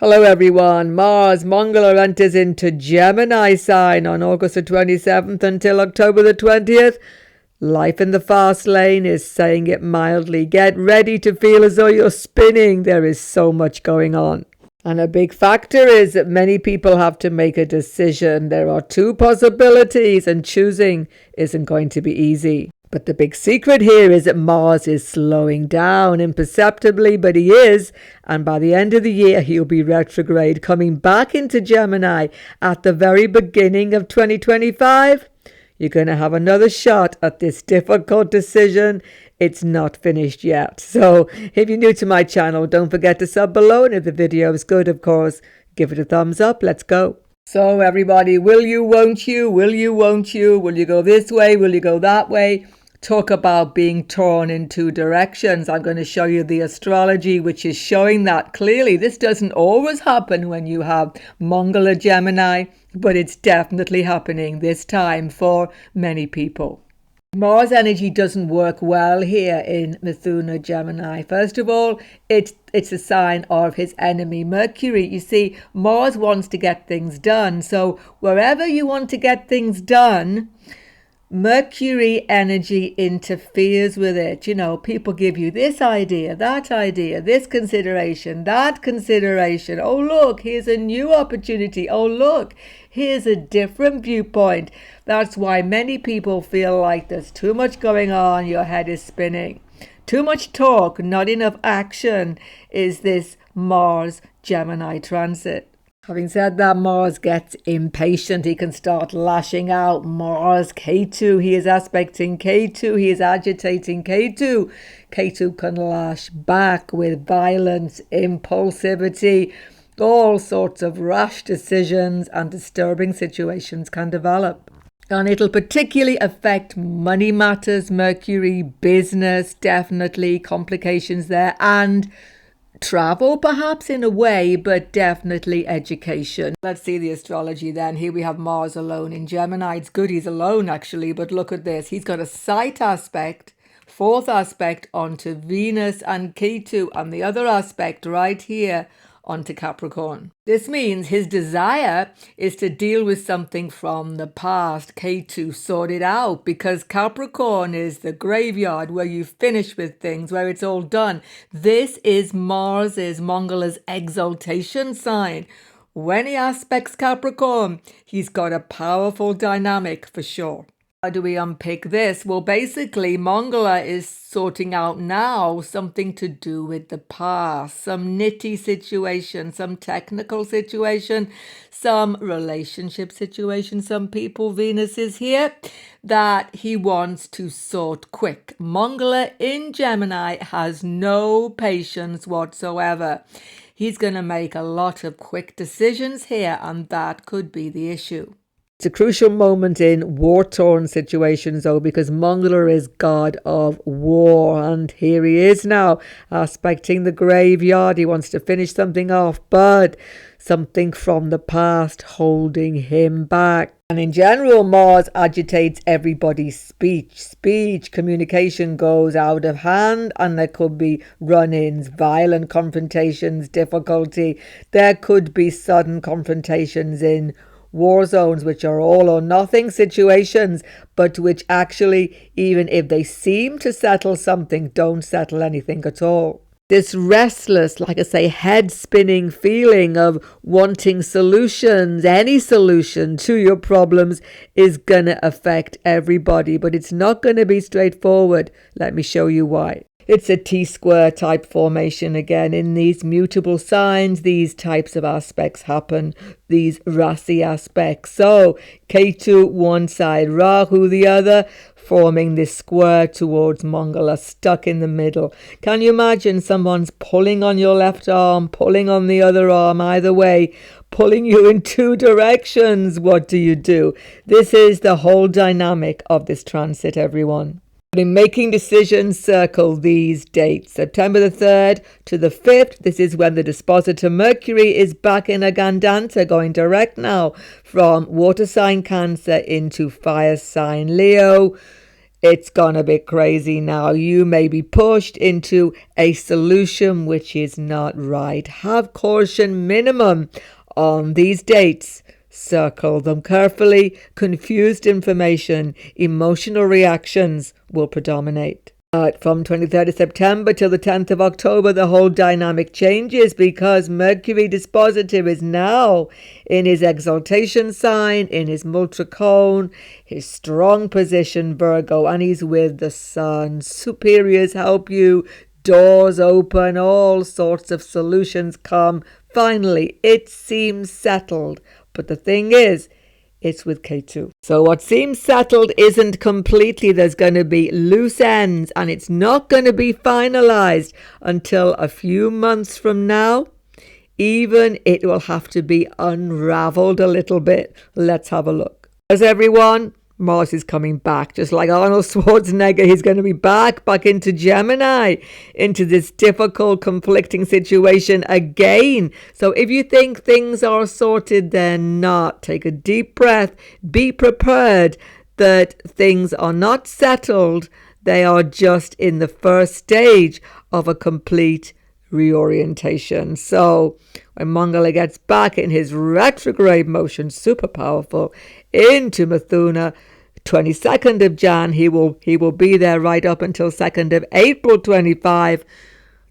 Hello everyone. Mars Mongala enters into Gemini sign on August the 27th until October the 20th. Life in the fast lane is saying it mildly. Get ready to feel as though you're spinning. There is so much going on. And a big factor is that many people have to make a decision. There are two possibilities and choosing isn't going to be easy. But the big secret here is that Mars is slowing down imperceptibly, but he is. And by the end of the year, he'll be retrograde, coming back into Gemini at the very beginning of 2025. You're going to have another shot at this difficult decision. It's not finished yet. So if you're new to my channel, don't forget to sub below. And if the video is good, of course, give it a thumbs up. Let's go. So everybody, will you, won't you? Will you, won't you? Will you go this way? Will you go that way? Talk about being torn in two directions. I'm going to show you the astrology, which is showing that clearly. This doesn't always happen when you have Mongala Gemini, but it's definitely happening this time for many people. Mars energy doesn't work well here in Mithuna Gemini. First of all, it's a sign of his enemy Mercury. You see, Mars wants to get things done. So wherever you want to get things done, Mercury energy interferes with it. You know, people give you this idea, this consideration, that consideration. Oh, look, here's a new opportunity. Oh, look, here's a different viewpoint. That's why many people feel like there's too much going on. Your head is spinning. Too much talk, not enough action is this Mars Gemini transit. Having said that, Mars gets impatient. He can start lashing out. Mars, K2, he is aspecting K2. He is agitating K2. K2 can lash back with violence, impulsivity. All sorts of rash decisions and disturbing situations can develop. And it'll particularly affect money matters, Mercury, business, definitely complications there, and travel perhaps in a way, but definitely education. Let's see the astrology then. Here we have Mars alone in Gemini. It's good he's alone actually, but look at this. He's got a slight aspect, fourth aspect onto Venus and K2, and the other aspect right here onto Capricorn. This means his desire is to deal with something from the past. K2 sort it out, because Capricorn is the graveyard where you finish with things, where it's all done. This is Mars's, Mongala's exaltation sign. When he aspects Capricorn, he's got a powerful dynamic for sure. How do we unpick this? Well, basically, Mongala is sorting out now something to do with the past, some nitty situation, some technical situation, some relationship situation. Some people, Venus is here, that he wants to sort quick. Mongala in Gemini has no patience whatsoever. He's going to make a lot of quick decisions here, and that could be the issue. It's a crucial moment in war-torn situations, though, because Mongala is god of war, and here he is now aspecting the graveyard. He wants to finish something off, but something from the past holding him back. And in general, Mars agitates everybody's speech. Communication goes out of hand, and there could be run-ins, violent confrontations, difficulty. There could be sudden confrontations in war zones, which are all or nothing situations, but which actually, even if they seem to settle something, don't settle anything at all. This restless, like I say, head spinning feeling of wanting solutions, any solution to your problems, is going to affect everybody, but it's not going to be straightforward. Let me show you why. It's a T-square type formation again. In these mutable signs, these types of aspects happen, these Rasi aspects. So K2 one side, Rahu the other, forming this square towards Mongala, stuck in the middle. Can you imagine someone's pulling on your left arm, pulling on the other arm, either way, pulling you in two directions? What do? This is the whole dynamic of this transit, everyone. In making decisions, circle these dates. September the 3rd to the 5th. This is when the dispositor Mercury is back in Agandanta, going direct now from water sign Cancer into fire sign Leo. It's gonna be crazy now. You may be pushed into a solution which is not right. Have caution minimum on these dates. Circle them carefully. Confused information, emotional reactions will predominate. But from 23rd of September till the 10th of October, the whole dynamic changes because Mercury dispositive is now in his exaltation sign, in his multicone, his strong position, Virgo, and he's with the sun. Superiors help you, doors open, all sorts of solutions come. Finally, it seems settled. But the thing is, it's with K2. So what seems settled isn't completely. There's going to be loose ends and it's not going to be finalized until a few months from now. Even it will have to be unraveled a little bit. Let's have a look. As everyone, Mars is coming back. Just like Arnold Schwarzenegger, he's going to be back into Gemini, into this difficult, conflicting situation again. So if you think things are sorted, they're not. Take a deep breath. Be prepared that things are not settled. They are just in the first stage of a complete reorientation. So when Mangala gets back in his retrograde motion, super powerful, into Mithuna, 22nd of Jan, he will be there right up until 2nd of April 25.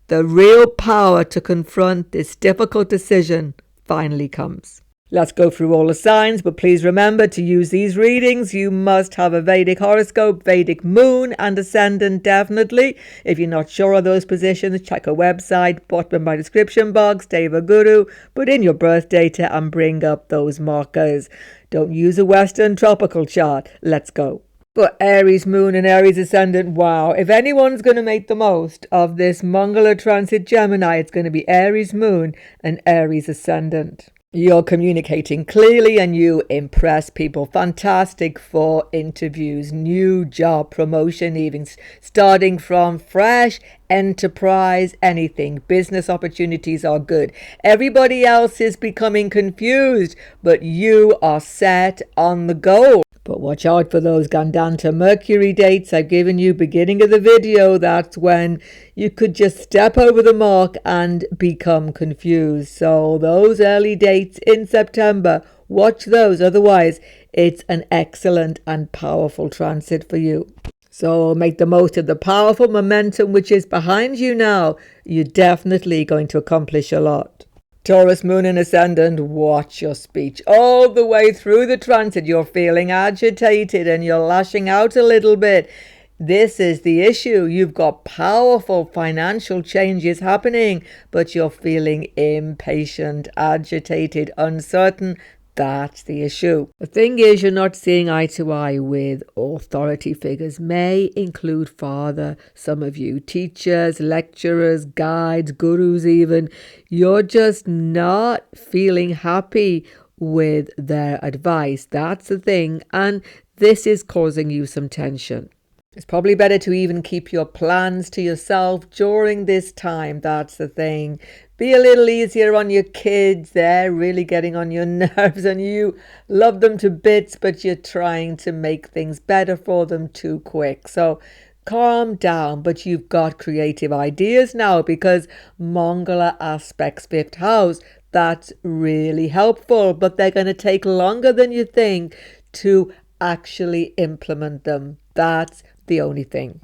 The real power to confront this difficult decision finally comes. Let's go through all the signs, but please remember to use these readings. You must have a Vedic horoscope, Vedic moon and ascendant definitely. If you're not sure of those positions, check our website, bottom of my description box, Deva Guru. Put in your birth data and bring up those markers. Don't use a Western tropical chart. Let's go. For Aries moon and Aries ascendant, wow. If anyone's going to make the most of this Mangala transit Gemini, it's going to be Aries moon and Aries ascendant. You're communicating clearly and you impress people. Fantastic for interviews, new job, promotion, even starting from fresh enterprise, anything. Business opportunities are good. Everybody else is becoming confused, but you are set on the goal. But watch out for those Gandanta Mercury dates I've given you beginning of the video. That's when you could just step over the mark and become confused. So those early dates in September, watch those. Otherwise, it's an excellent and powerful transit for you. So make the most of the powerful momentum which is behind you now. You're definitely going to accomplish a lot. Taurus moon and ascendant, watch your speech. All the way through the transit, you're feeling agitated and you're lashing out a little bit. This is the issue. You've got powerful financial changes happening, but you're feeling impatient, agitated, uncertain. That's the issue. The thing is, you're not seeing eye to eye with authority figures. May include father, some of you, teachers, lecturers, guides, gurus even. You're just not feeling happy with their advice. That's the thing. And this is causing you some tension. It's probably better to even keep your plans to yourself during this time. That's the thing. Be a little easier on your kids. They're really getting on your nerves and you love them to bits, but you're trying to make things better for them too quick. So calm down, but you've got creative ideas now because Mangala aspects 5th house. That's really helpful, but they're going to take longer than you think to actually implement them. That's the only thing.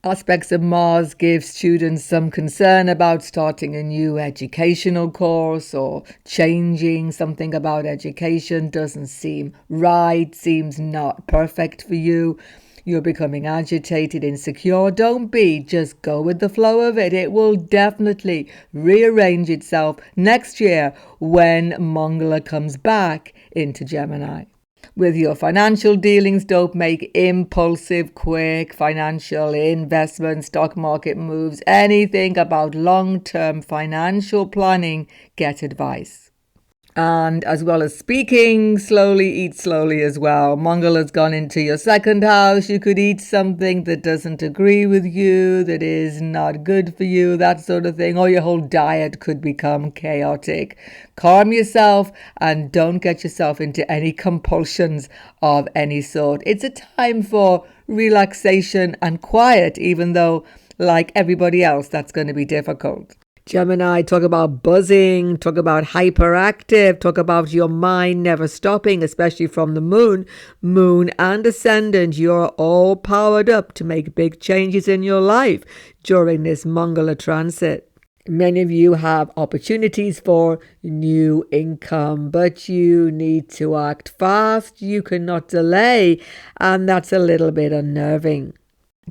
Aspects of Mars give students some concern about starting a new educational course or changing something about education. Doesn't seem right, seems not perfect for you. You're becoming agitated, insecure. Don't be. Just go with the flow of it. It will definitely rearrange itself next year when Mangala comes back into Gemini. With your financial dealings, don't make impulsive, quick financial investments, stock market moves, anything about long-term financial planning. Get advice. And as well as speaking slowly, eat slowly as well. Mangala's gone into your second house. You could eat something that doesn't agree with you, that is not good for you, that sort of thing. Or your whole diet could become chaotic. Calm yourself and don't get yourself into any compulsions of any sort. It's a time for relaxation and quiet, even though, like everybody else, that's going to be difficult. Gemini, talk about buzzing, talk about hyperactive, talk about your mind never stopping, especially from the moon and ascendant. You're all powered up to make big changes in your life during this Mangala transit. Many of you have opportunities for new income, but you need to act fast. You cannot delay, and that's a little bit unnerving.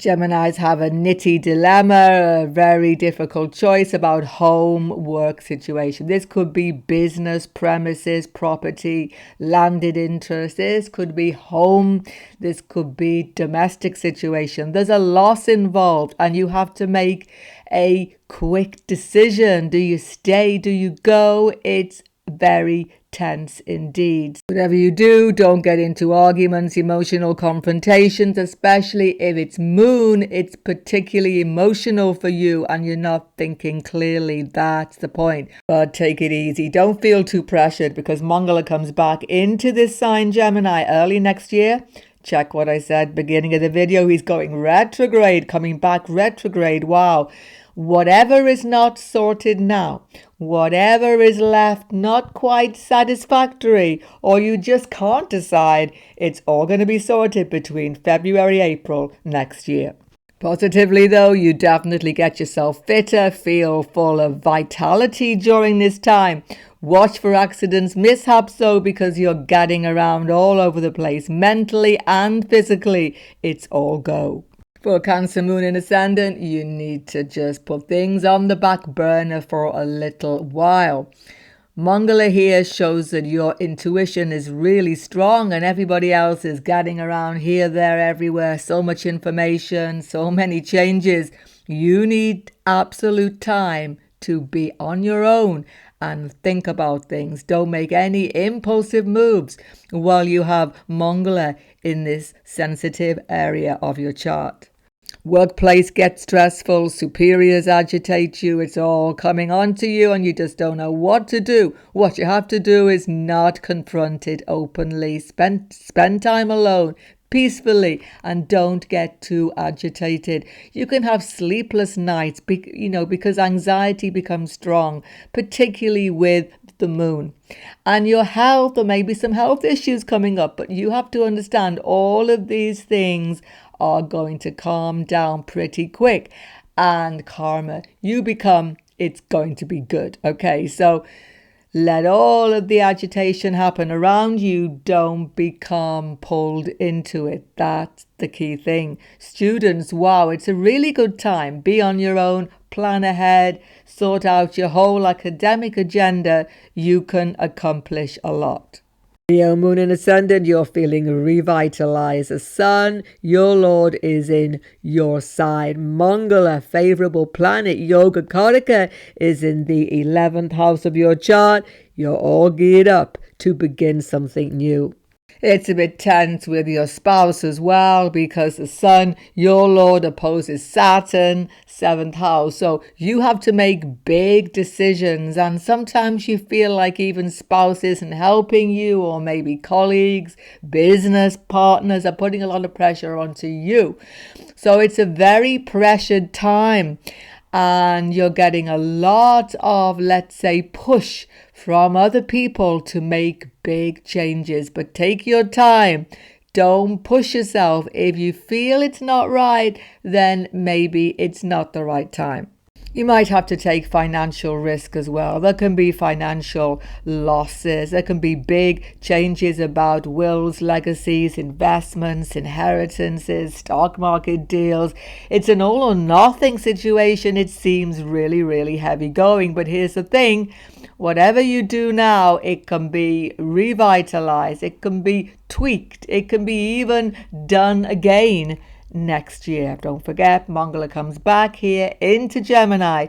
Geminis have a nitty dilemma, a very difficult choice about home work situation. This could be business, premises, property, landed interest. This could be home. This could be domestic situation. There's a loss involved and you have to make a quick decision. Do you stay? Do you go? It's very tense indeed. Whatever you do, don't get into arguments, emotional confrontations, especially if it's moon. It's particularly emotional for you and you're not thinking clearly. That's the point. But take it easy. Don't feel too pressured because Mangala comes back into this sign, Gemini, early next year. Check what I said beginning of the video. He's going retrograde, coming back retrograde. Wow. Whatever is not sorted now, whatever is left not quite satisfactory, or you just can't decide, it's all going to be sorted between February, April next year. Positively though, you definitely get yourself fitter, feel full of vitality during this time. Watch for accidents, mishaps though, because you're gadding around all over the place, mentally and physically. It's all go. For Cancer, Moon and Ascendant, you need to just put things on the back burner for a little while. Mangala here shows that your intuition is really strong and everybody else is gadding around here, there, everywhere. So much information, so many changes. You need absolute time to be on your own and think about things. Don't make any impulsive moves while you have Mangala in this sensitive area of your chart. Workplace gets stressful, superiors agitate you, it's all coming onto you and you just don't know what to do. What you have to do is not confront it openly. Spend time alone, peacefully, and don't get too agitated. You can have sleepless nights, because anxiety becomes strong, particularly with the moon. And your health, there may be some health issues coming up, but you have to understand all of these things are going to calm down pretty quick. And karma, you become, it's going to be good. Okay, so let all of the agitation happen around you. Don't become pulled into it. That's the key thing. Students, wow, it's a really good time. Be on your own, plan ahead, sort out your whole academic agenda. You can accomplish a lot. Leo, Moon and Ascendant, you're feeling revitalized. The Sun, your Lord, is in your side. Mangala, favorable planet, Yoga Karaka, is in the 11th house of your chart. You're all geared up to begin something new. It's a bit tense with your spouse as well because the Sun, your Lord, opposes Saturn, 7th house. So you have to make big decisions and sometimes you feel like even spouse isn't helping you, or maybe colleagues, business partners are putting a lot of pressure onto you. So it's a very pressured time and you're getting a lot of, let's say, push from other people to make big changes. But take your time. Don't push yourself. If you feel it's not right, then maybe it's not the right time. You might have to take financial risk as well. There can be financial losses. There can be big changes about wills, legacies, investments, inheritances, stock market deals. It's an all or nothing situation. It seems really, really heavy going. But here's the thing. Whatever you do now, it can be revitalized. It can be tweaked. It can be even done again next year. Don't forget, Mangala comes back here into Gemini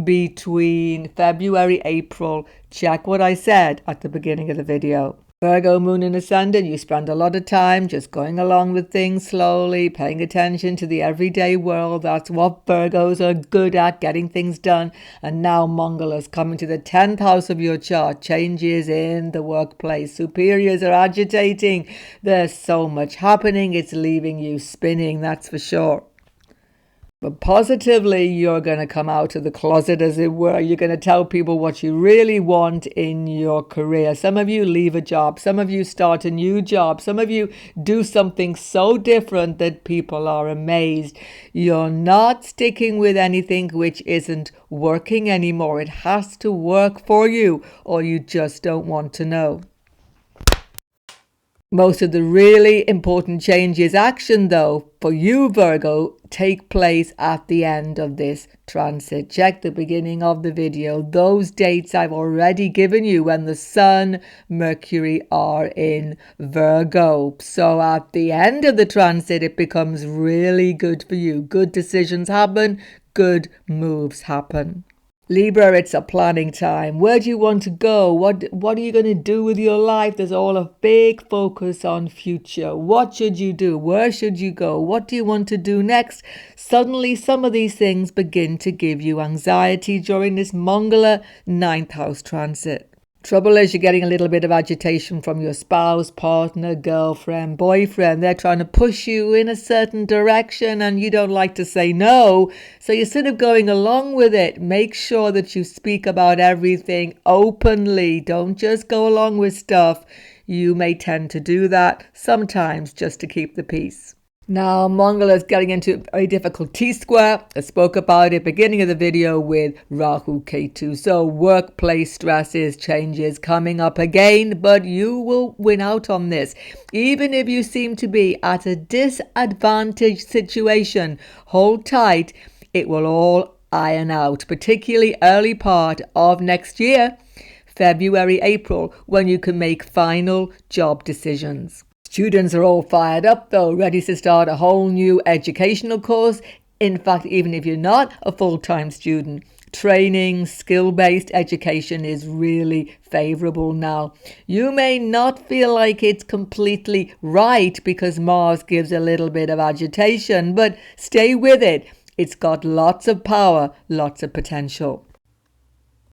between February, April. Check what I said at the beginning of the video. Virgo, moon and ascendant, you spend a lot of time just going along with things slowly, paying attention to the everyday world. That's what Virgos are good at, getting things done. And now Mangala's coming to the 10th house of your chart. Changes in the workplace. Superiors are agitating. There's so much happening. It's leaving you spinning, that's for sure. But positively, you're going to come out of the closet, as it were. You're going to tell people what you really want in your career. Some of you leave a job. Some of you start a new job. Some of you do something so different that people are amazed. You're not sticking with anything which isn't working anymore. It has to work for you, or you just don't want to know. Most of the really important changes, action though, for you Virgo, take place at the end of this transit. Check the beginning of the video. Those dates I've already given you when the Sun, Mercury are in Virgo. So at the end of the transit, it becomes really good for you. Good decisions happen, good moves happen. Libra, it's a planning time. Where do you want to go? What are you going to do with your life? There's all a big focus on future. What should you do? Where should you go? What do you want to do next? Suddenly, some of these things begin to give you anxiety during this Mangala 9th house transit. Trouble is, you're getting a little bit of agitation from your spouse, partner, girlfriend, boyfriend. They're trying to push you in a certain direction and you don't like to say no. So you're sort of going along with it. Make sure that you speak about everything openly. Don't just go along with stuff. You may tend to do that sometimes just to keep the peace. Now, Mangala is getting into a very difficult T-square. I spoke about it beginning of the video with Rahu Ketu. So workplace stresses, changes coming up again, but you will win out on this. Even if you seem to be at a disadvantaged situation, hold tight. It will all iron out, particularly early part of next year, February, April, when you can make final job decisions. Students are all fired up though, ready to start a whole new educational course. In fact, even if you're not a full-time student, training, skill-based education is really favorable now. You may not feel like it's completely right because Mars gives a little bit of agitation, but stay with it. It's got lots of power, lots of potential.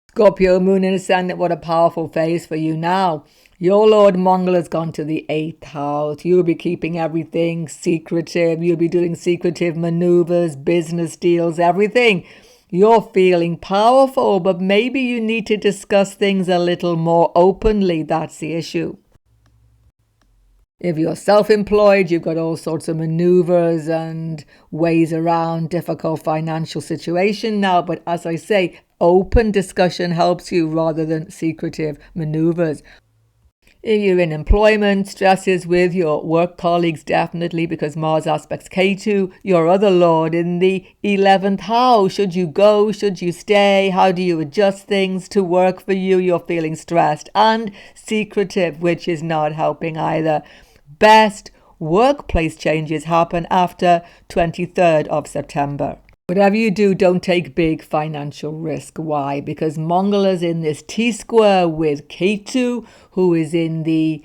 Scorpio, moon and ascendant, what a powerful phase for you now. Your Lord Mangala's gone to the 8th house. You'll be keeping everything secretive. You'll be doing secretive maneuvers, business deals, everything. You're feeling powerful, but maybe you need to discuss things a little more openly. That's the issue. If you're self-employed, you've got all sorts of maneuvers and ways around difficult financial situation now. But as I say, open discussion helps you rather than secretive maneuvers. If you're in employment, stresses with your work colleagues, definitely, because Mars aspects Ketu, your other lord, in the 11th house. Should you go? Should you stay? How do you adjust things to work for you? You're feeling stressed and secretive, which is not helping either. Best workplace changes happen after 23rd of September. Whatever you do, don't take big financial risk. Why? Because Mangala's in this T-square with Ketu, who is in the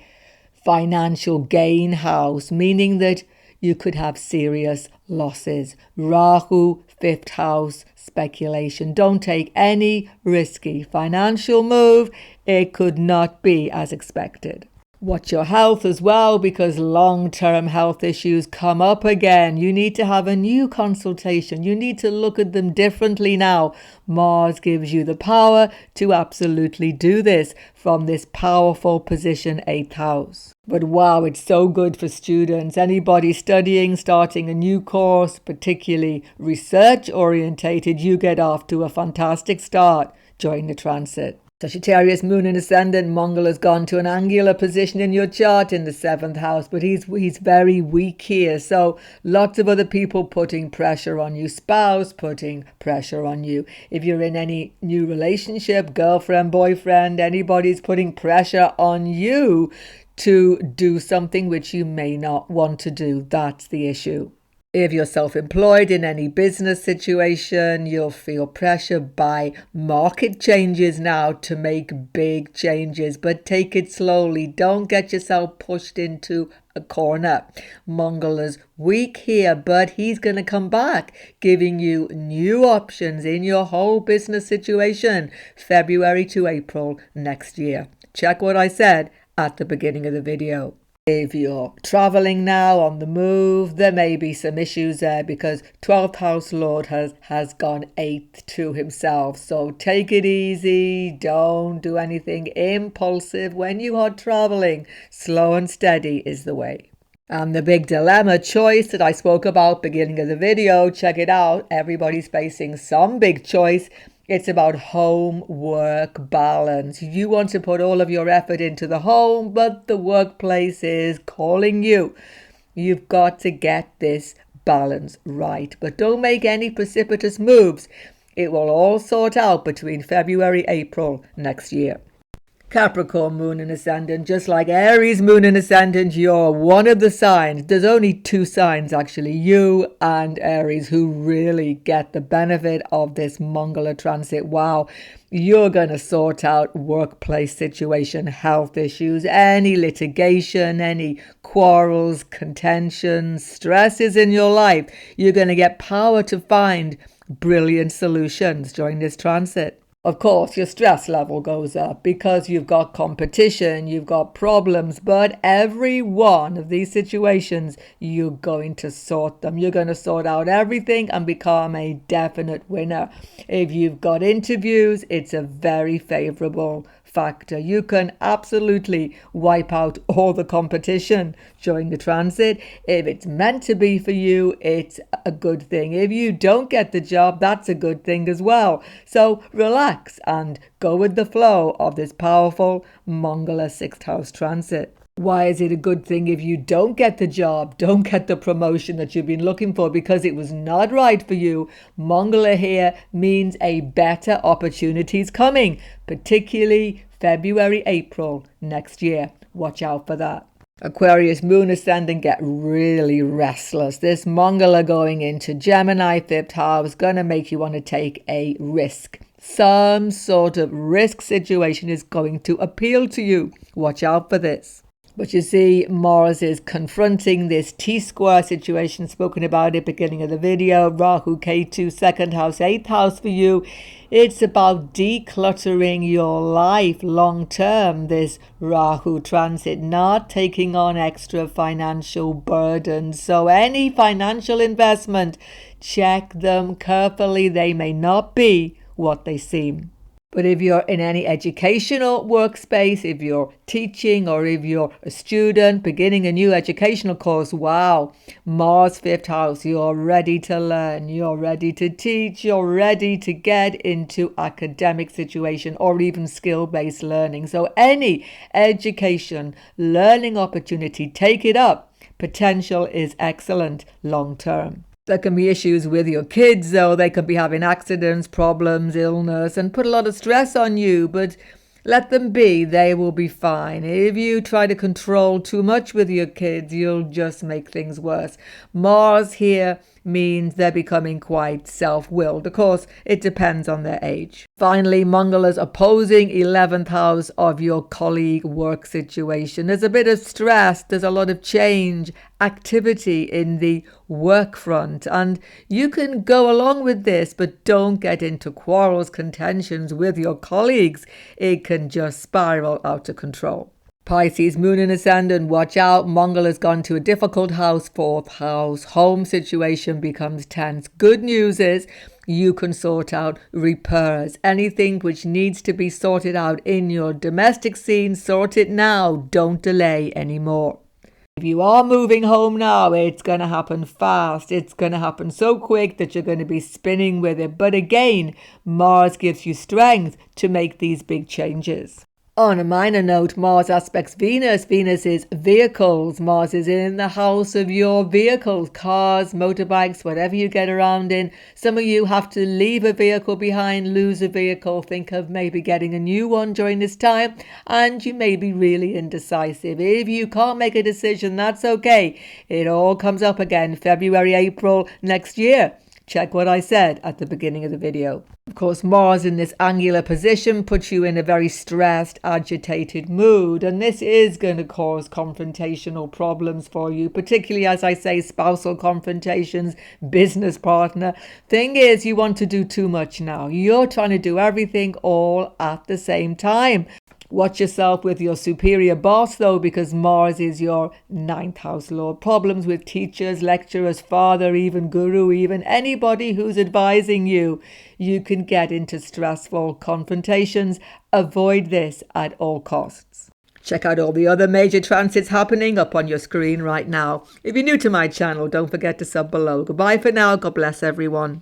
financial gain house, meaning that you could have serious losses. Rahu, 5th house, speculation. Don't take any risky financial move. It could not be as expected. Watch your health as well, because long-term health issues come up again. You need to have a new consultation. You need to look at them differently now. Mars gives you the power to absolutely do this from this powerful position, 8th house. But wow, it's so good for students. Anybody studying, starting a new course, particularly research orientated, you get off to a fantastic start during the transit. Sagittarius, moon and ascendant, Mangala's gone to an angular position in your chart in the 7th house, but he's very weak here. So lots of other people putting pressure on you, spouse putting pressure on you. If you're in any new relationship, girlfriend, boyfriend, anybody's putting pressure on you to do something which you may not want to do. That's the issue. If you're self-employed in any business situation, you'll feel pressure by market changes now to make big changes, but take it slowly. Don't get yourself pushed into a corner. Mongola's weak here, but he's going to come back, giving you new options in your whole business situation, February to April next year. Check what I said at the beginning of the video. If you're traveling now on the move, there may be some issues there because 12th house lord has gone 8th to himself. So take it easy. Don't do anything impulsive when you are traveling. Slow and steady is the way. And the big dilemma choice that I spoke about beginning of the video, check it out. Everybody's facing some big choice. It's about home-work balance. You want to put all of your effort into the home, but the workplace is calling you. You've got to get this balance right, but don't make any precipitous moves. It will all sort out between February, April next year. Capricorn moon and ascendant, just like Aries moon and ascendant, you're one of the signs. There's only 2 signs actually, you and Aries, who really get the benefit of this Mongol transit. Wow, you're going to sort out workplace situation, health issues, any litigation, any quarrels, contentions, stresses in your life. You're going to get power to find brilliant solutions during this transit. Of course, your stress level goes up because you've got competition, you've got problems, but every one of these situations, you're going to sort them. You're going to sort out everything and become a definite winner. If you've got interviews, it's a very favorable factor. You can absolutely wipe out all the competition during the transit. If it's meant to be for you, it's a good thing. If you don't get the job, that's a good thing as well. So relax and go with the flow of this powerful Mongol 6th house transit. Why is it a good thing if you don't get the job, don't get the promotion that you've been looking for because it was not right for you? Mongol here means a better opportunity is coming, particularly February, April next year. Watch out for that. Aquarius moon ascendant, get really restless. This Mongol going into Gemini 5th house going to make you want to take a risk. Some sort of risk situation is going to appeal to you. Watch out for this. But you see, Mars is confronting this T-square situation, spoken about at the beginning of the video. Rahu, Ketu, 2nd house, 8th house for you. It's about decluttering your life long term, this Rahu transit, not taking on extra financial burdens. So any financial investment, check them carefully. They may not be what they seem. But if you're in any educational workspace, if you're teaching or if you're a student beginning a new educational course, wow, Mars 5th house, you're ready to learn, you're ready to teach, you're ready to get into academic situation or even skill-based learning. So any education, learning opportunity, take it up. Potential is excellent long term. There can be issues with your kids, though. They could be having accidents, problems, illness, and put a lot of stress on you. But let them be. They will be fine. If you try to control too much with your kids, you'll just make things worse. Mars here means they're becoming quite self-willed. Of course, it depends on their age. Finally, Mongol is opposing 11th house of your colleague work situation. There's a bit of stress. There's a lot of change, activity in the work front. And you can go along with this, but don't get into quarrels, contentions with your colleagues. It can just spiral out of control. Pisces, moon and ascendant, watch out. Mongol has gone to a difficult house, 4th house. Home situation becomes tense. Good news is you can sort out repairs. Anything which needs to be sorted out in your domestic scene, sort it now. Don't delay anymore. If you are moving home now, it's going to happen fast. It's going to happen so quick that you're going to be spinning with it. But again, Mars gives you strength to make these big changes. On a minor note, Mars aspects Venus. Venus is vehicles. Mars is in the house of your vehicles, cars, motorbikes, whatever you get around in. Some of you have to leave a vehicle behind, lose a vehicle, think of maybe getting a new one during this time, and you may be really indecisive. If you can't make a decision, that's okay. It all comes up again February, April next year. Check what I said at the beginning of the video. Of course, Mars in this angular position puts you in a very stressed, agitated mood, and this is going to cause confrontational problems for you, particularly, as I say, spousal confrontations, business partner. Thing is, you want to do too much now. You're trying to do everything all at the same time. Watch yourself with your superior boss, though, because Mars is your 9th house lord. Problems with teachers, lecturers, father, even guru, even anybody who's advising you. You can get into stressful confrontations. Avoid this at all costs. Check out all the other major transits happening up on your screen right now. If you're new to my channel, don't forget to sub below. Goodbye for now. God bless everyone.